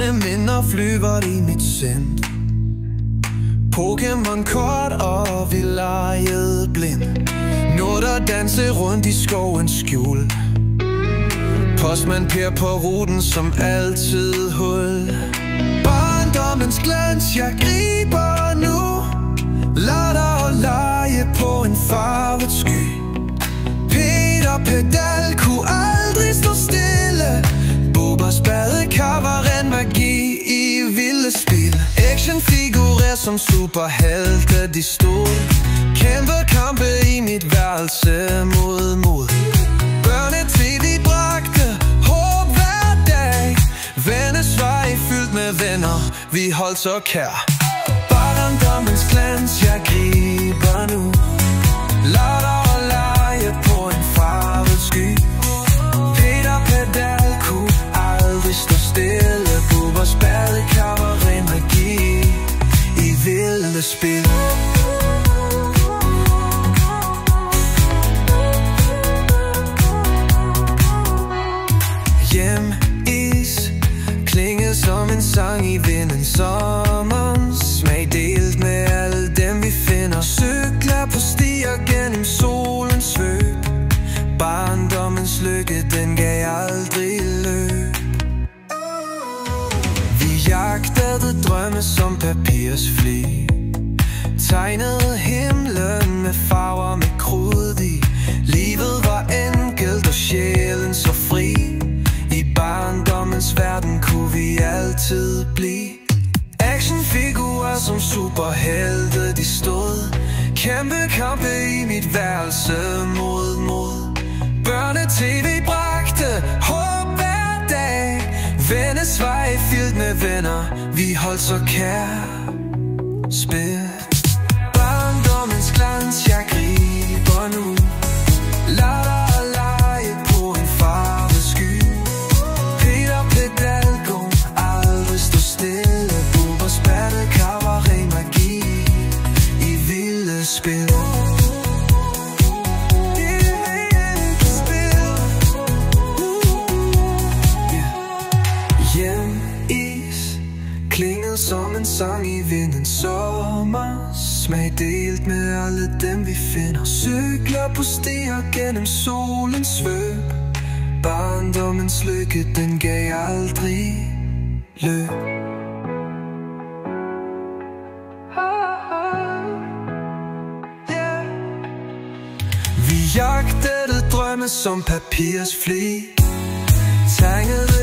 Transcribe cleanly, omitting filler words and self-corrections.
Varme minder flyver i mit sind. Pokémon-kort og vi legede blind. Nåede at danse rundt i skovens skjul. Postmand Per på ruten som altid hul. Barndommens glans jeg griber nu. Latter og lege på en farvet sky. Peter Pedal kunne aldrig stå stille. Bobbers badekar var ren magi i vilde spil. Actionfigurer som superhelte de stod. Kæmpe kampe i mit værelse mod mod. Børne-tv bragte håb hver dag. Vennesvej fyldt med venner, vi holdt så kær. Barndommens glans jeg griber nu. Latter og lege på en farvet sky. Peter Pedal kunne aldrig stå stille. Bobbers badekar var ren magi i vilde spil. Hjem-is klingede som en sang i vinden. Sommerens smag delt med alle dem vi finder. Cykler på stier gennem solens svøb. Barndommens lykke, den gav aldrig løb. Vi jagtede drømme som papirsfli. Tegnede himlen med farver med krudt i. Livet var enkelt og sjælen så fri. I barndommens verden kunne vi altid blive. Actionfigurer som superhelte de stod. Kæmpe kampe i mit værelse mod mod. Børne-tv bragte håb hver dag. Vennesvej fyldt med venner, vi holdt så kær. Spil. Barndommens glans jeg griber nu. Latter og lege på en farvet sky. Peter Pedal kunne aldrig stå stille. Bobbers badekar var ren magi i vilde spil. Hjem-is klingede som en sang i vinden. Sommer smag delt med alle dem vi finder. Cykler på stier gennem solens svøb. Barndommens lykke, den gav aldrig løb. Vi jagtede drømme som papirsfli. Tegnede